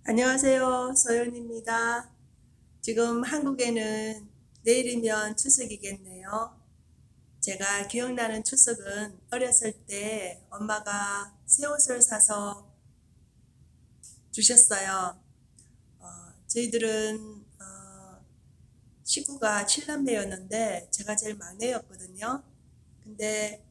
안녕하세요. 소연입니다. 지금 한국에는 내일이면 추석이겠네요. 제가 기억나는 추석은 어렸을 때 엄마가 새 옷을 사서 주셨어요. 저희들은 식구가 7남매였는데 제가 제일 막내였거든요. 근데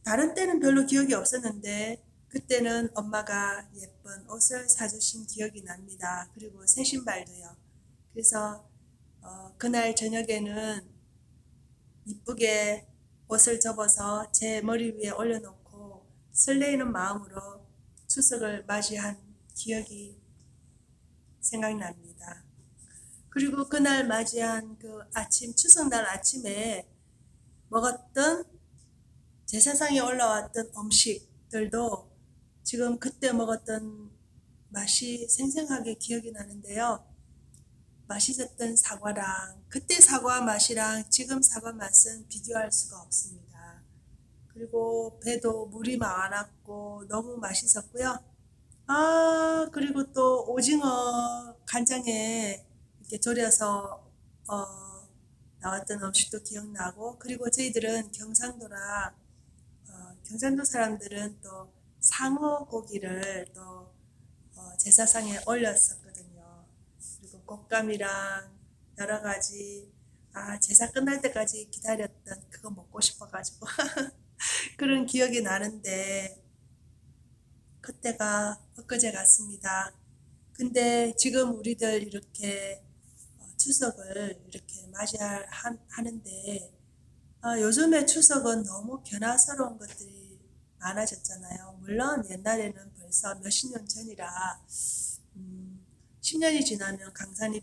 다른 때는 별로 기억이 없었는데 그때는 엄마가 예쁜 옷을 사주신 기억이 납니다. 그리고 새 신발도요. 그래서 그날 저녁에는 이쁘게 옷을 접어서 제 머리 위에 올려놓고 설레이는 마음으로 추석을 맞이한 기억이 생각납니다. 그리고 그날 맞이한 그 아침, 추석날 아침에 먹었던 제사상에 올라왔던 음식들도 지금 그때 먹었던 맛이 생생하게 기억이 나는데요. 맛있었던 사과랑 그때 사과 맛이랑 지금 사과 맛은 비교할 수가 없습니다. 그리고 배도 물이 많았고 너무 맛있었고요. 그리고 또 오징어 간장에 이렇게 졸여서 나왔던 음식도 기억나고, 그리고 저희들은 경상도 사람들은 또 상어 고기를 또 제사상에 올렸었거든요. 그리고 곶감이랑 여러 가지, 제사 끝날 때까지 기다렸던 그거 먹고 싶어가지고 그런 기억이 나는데 그때가 엊그제 같습니다. 근데 지금 우리들 이렇게 추석을 이렇게 맞이하는데 요즘에 추석은 너무 변화스러운 것들이 많아졌잖아요. 물론 옛날에는 벌써 몇십 년 전이라 10년이 지나면 강산이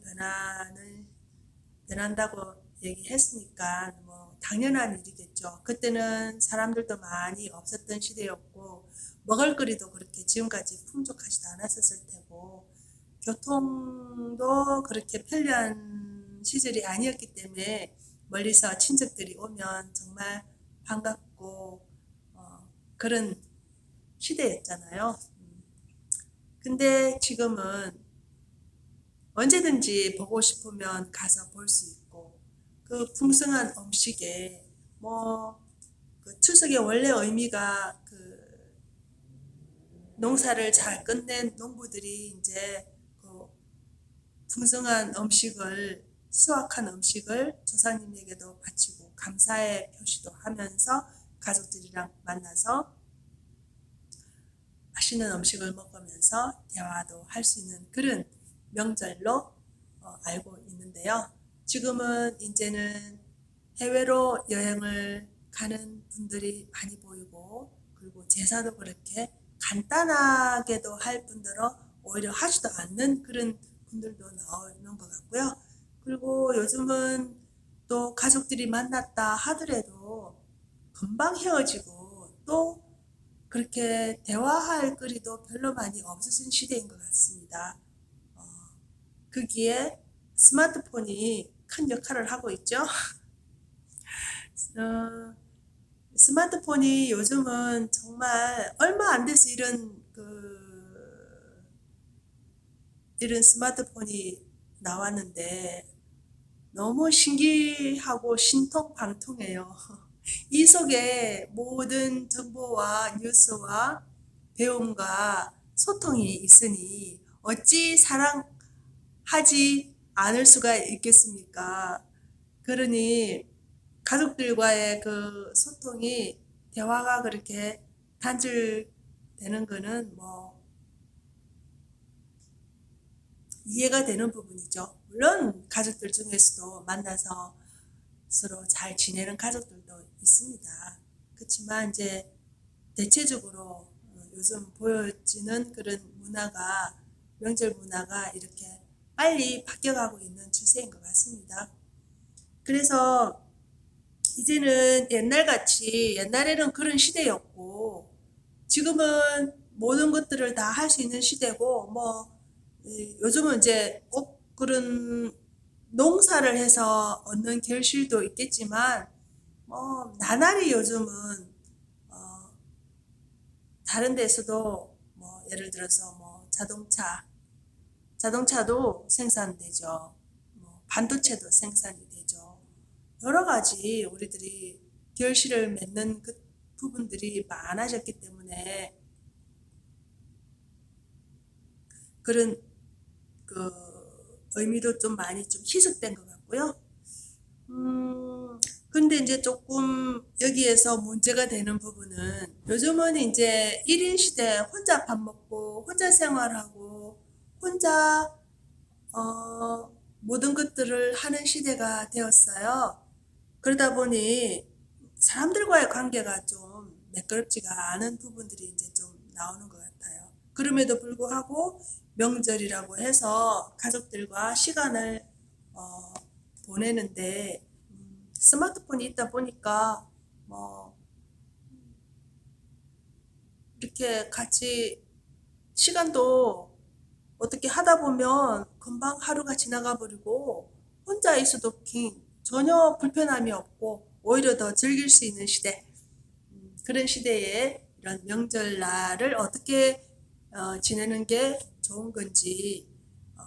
변한다고 얘기했으니까 뭐 당연한 일이겠죠. 그때는 사람들도 많이 없었던 시대였고 먹을거리도 그렇게 지금까지 풍족하지도 않았었을 테고 교통도 그렇게 편리한 시절이 아니었기 때문에 멀리서 친척들이 오면 정말 반갑고 그런 시대였잖아요. 근데 지금은 언제든지 보고 싶으면 가서 볼 수 있고 그 풍성한 음식에 그 추석의 원래 의미가 그 농사를 잘 끝낸 농부들이 이제 그 풍성한 음식을 수확한 음식을 조상님에게도 바치고 감사의 표시도 하면서 가족들이랑 만나서 맛있는 음식을 먹으면서 대화도 할 수 있는 그런 명절로 알고 있는데요. 지금은 이제는 해외로 여행을 가는 분들이 많이 보이고, 그리고 제사도 그렇게 간단하게도 할 분들은 오히려 하지도 않는 그런 분들도 나오는 것 같고요. 그리고 요즘은 또 가족들이 만났다 하더라도 금방 헤어지고 또 그렇게 대화할 거리도 별로 많이 없어진 시대인 것 같습니다. 어, 거기에 스마트폰이 큰 역할을 하고 있죠. 어, 스마트폰이 요즘은 정말 얼마 안 돼서 이런 스마트폰이 나왔는데 너무 신기하고 신통방통해요. 이 속에 모든 정보와 뉴스와 배움과 소통이 있으니 어찌 사랑하지 않을 수가 있겠습니까? 그러니 가족들과의 그 소통이 대화가 그렇게 단절되는 거는 뭐 이해가 되는 부분이죠. 물론 가족들 중에서도 만나서 서로 잘 지내는 가족들도 있습니다. 그렇지만 이제 대체적으로 요즘 보여지는 그런 명절 문화가 이렇게 빨리 바뀌어가고 있는 추세인 것 같습니다. 그래서 이제는 옛날에는 그런 시대였고 지금은 모든 것들을 다 할 수 있는 시대고 요즘은 이제 꼭 그런 농사를 해서 얻는 결실도 있겠지만 나날이 요즘은 어, 다른 데서도 뭐 예를 들어서 뭐 자동차, 자동차도 생산되죠. 뭐 반도체도 생산이 되죠. 여러 가지 우리들이 결실을 맺는 그 부분들이 많아졌기 때문에 그런 그 의미도 좀 많이 좀 희석된 것 같고요. 근데 이제 조금 여기에서 문제가 되는 부분은 요즘은 이제 1인 시대 혼자 밥 먹고 혼자 생활하고 혼자 모든 것들을 하는 시대가 되었어요. 그러다 보니 사람들과의 관계가 좀 매끄럽지가 않은 부분들이 이제 좀 나오는 것 같아요. 그럼에도 불구하고 명절이라고 해서 가족들과 시간을 어, 보내는데 스마트폰이 있다 보니까 뭐 이렇게 같이 시간도 어떻게 하다 보면 금방 하루가 지나가 버리고 혼자 있어도 전혀 불편함이 없고 오히려 더 즐길 수 있는 시대, 그런 시대에 이런 명절날을 어떻게 지내는 게 좋은 건지, 어,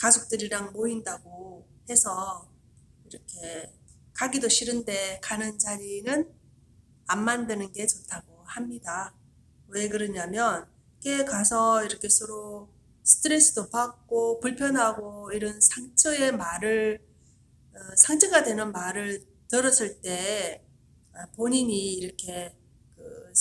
가족들이랑 모인다고 해서 이렇게 가기도 싫은데 가는 자리는 안 만드는 게 좋다고 합니다. 왜 그러냐면 이렇게 가서 이렇게 서로 스트레스도 받고 불편하고 이런 상처가 되는 말을 들었을 때 본인이 이렇게 그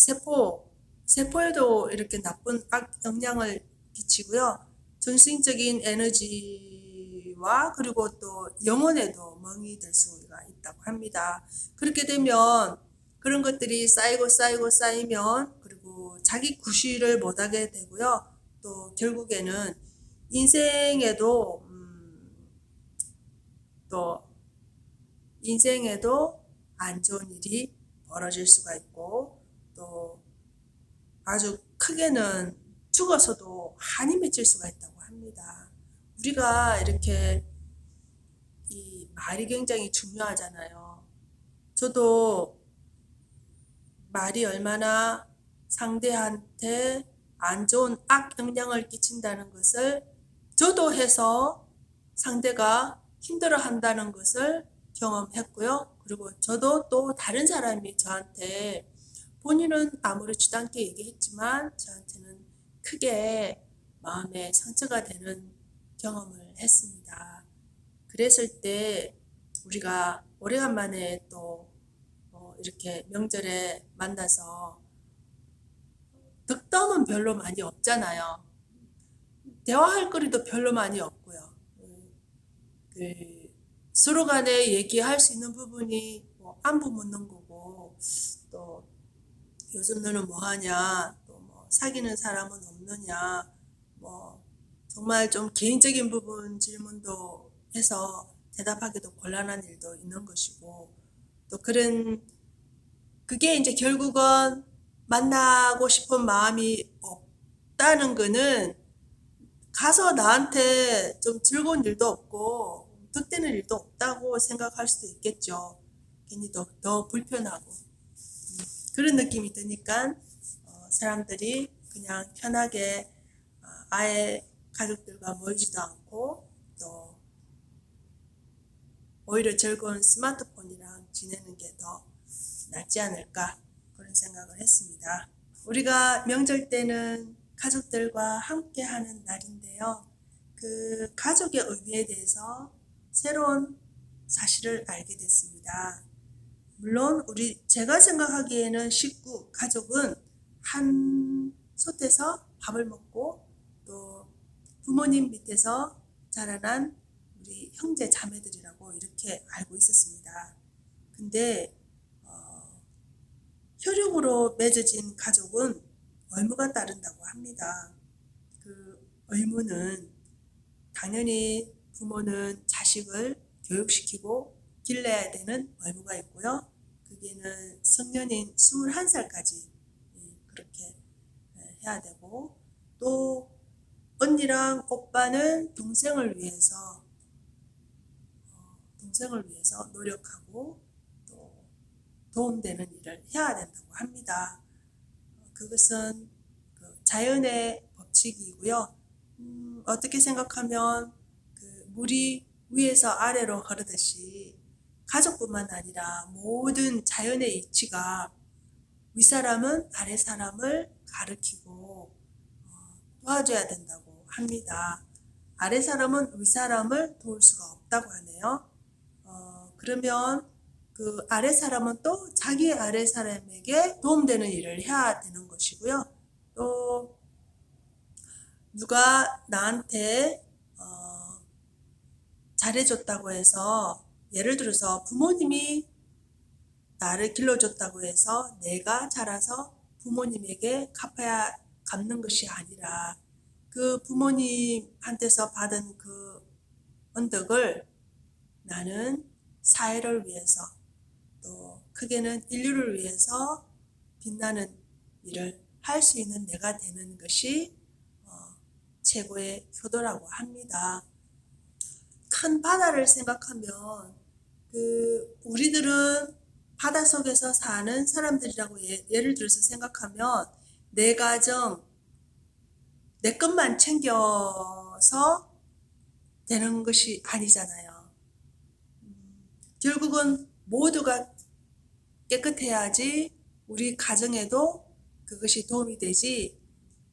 세포에도 이렇게 나쁜 악 영향을 끼치고요. 정신적인 에너지와 그리고 또 영혼에도 멍이 들 수가 있다고 합니다. 그렇게 되면 그런 것들이 쌓이면 그리고 자기 구실을 못하게 되고요. 또 결국에는 인생에도 또 인생에도 안 좋은 일이 벌어질 수가 있고 또 아주 크게는 죽어서도 한이 맺힐 수가 있다고 합니다. 우리가 이렇게 이 말이 굉장히 중요하잖아요. 저도 말이 얼마나 상대한테 안 좋은 악 영향을 끼친다는 것을 저도 해서 상대가 힘들어 한다는 것을 경험했고요. 그리고 저도 또 다른 사람이 저한테 본인은 아무렇지도 않게 얘기했지만 저한테는 크게 마음에 상처가 되는 경험을 했습니다. 그랬을 때 우리가 오래간만에 또 이렇게 명절에 만나서 득점은 별로 많이 없잖아요. 대화할 거리도 별로 많이 없고요. 그 서로 간에 얘기할 수 있는 부분이 뭐 안부 묻는 거고 또 요즘 너는 뭐 하냐 또 뭐 사귀는 사람은 없느냐 뭐 정말 좀 개인적인 부분 질문도 해서 대답하기도 곤란한 일도 있는 것이고 또 그게 이제 결국은 만나고 싶은 마음이 없다는 거는 가서 나한테 좀 즐거운 일도 없고 득되는 일도 없다고 생각할 수도 있겠죠. 괜히 더 불편하고 그런 느낌이 드니까 사람들이 그냥 편하게 아예 가족들과 멀지도 않고 또 오히려 즐거운 스마트폰이랑 지내는 게 더 낫지 않을까 그런 생각을 했습니다. 우리가 명절 때는 가족들과 함께 하는 날인데요. 그 가족의 의미에 대해서 새로운 사실을 알게 됐습니다. 물론 제가 생각하기에는 가족은 한 솥에서 밥을 먹고 또 부모님 밑에서 자라난 우리 형제 자매들이라고 이렇게 알고 있었습니다. 근데 혈육으로 맺어진 가족은 의무가 따른다고 합니다. 그 의무는 당연히 부모는 자식을 교육시키고 길러야 되는 의무가 있고요. 그게는 성년인 21살까지 그렇게 해야 되고 또 언니랑 오빠는 동생을 위해서 노력하고 또 도움되는 일을 해야 된다고 합니다. 그것은 그 자연의 법칙이고요. 어떻게 생각하면 그 물이 위에서 아래로 흐르듯이 가족뿐만 아니라 모든 자연의 이치가 윗사람은 아랫사람을 가르치고 도와줘야 된다고 합니다. 아랫사람은 윗사람을 도울 수가 없다고 하네요. 그러면 그 아랫사람은 또 자기 아랫사람에게 도움되는 일을 해야 되는 것이고요. 또 누가 나한테 잘해줬다고 해서, 예를 들어서 부모님이 나를 길러줬다고 해서 내가 자라서 부모님에게 갚는 것이 아니라 그 부모님한테서 받은 그 언덕을 나는 사회를 위해서, 또 크게는 인류를 위해서 빛나는 일을 할 수 있는 내가 되는 것이 최고의 효도라고 합니다. 큰 바다를 생각하면 우리들은 바닷속에서 사는 사람들이라고 예를 들어서 생각하면 내 가정, 내 것만 챙겨서 되는 것이 아니잖아요. 결국은 모두가 깨끗해야지 우리 가정에도 그것이 도움이 되지,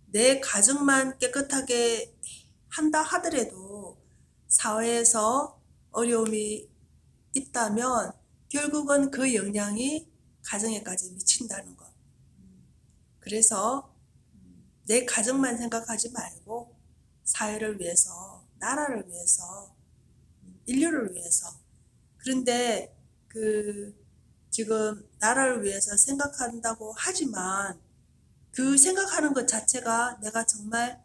내 가정만 깨끗하게 한다 하더라도 사회에서 어려움이 있다면 결국은 그 영향이 가정에까지 미친다는 것. 그래서 내 가정만 생각하지 말고 사회를 위해서, 나라를 위해서, 인류를 위해서. 그런데 지금 나라를 위해서 생각한다고 하지만 그 생각하는 것 자체가 내가 정말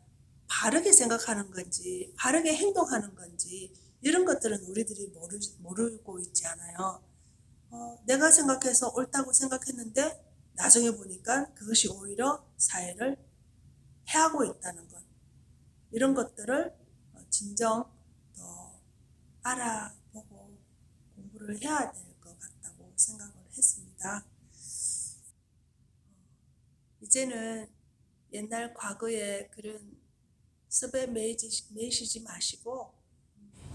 바르게 생각하는 건지 바르게 행동하는 건지 이런 것들은 우리들이 모르고 있지 않아요. 내가 생각해서 옳다고 생각했는데 나중에 보니까 그것이 오히려 사회를 해하고 있다는 것, 이런 것들을 진정 더 알아보고 공부를 해야 될 것 같다고 생각을 했습니다. 이제는 옛날 과거의 그런 습에 매이시지 마시고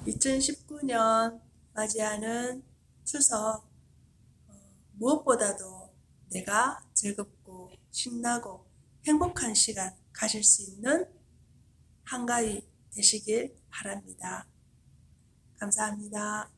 2019년 맞이하는 추석, 무엇보다도 내가 즐겁고 신나고 행복한 시간 가질 수 있는 한가위 되시길 바랍니다. 감사합니다.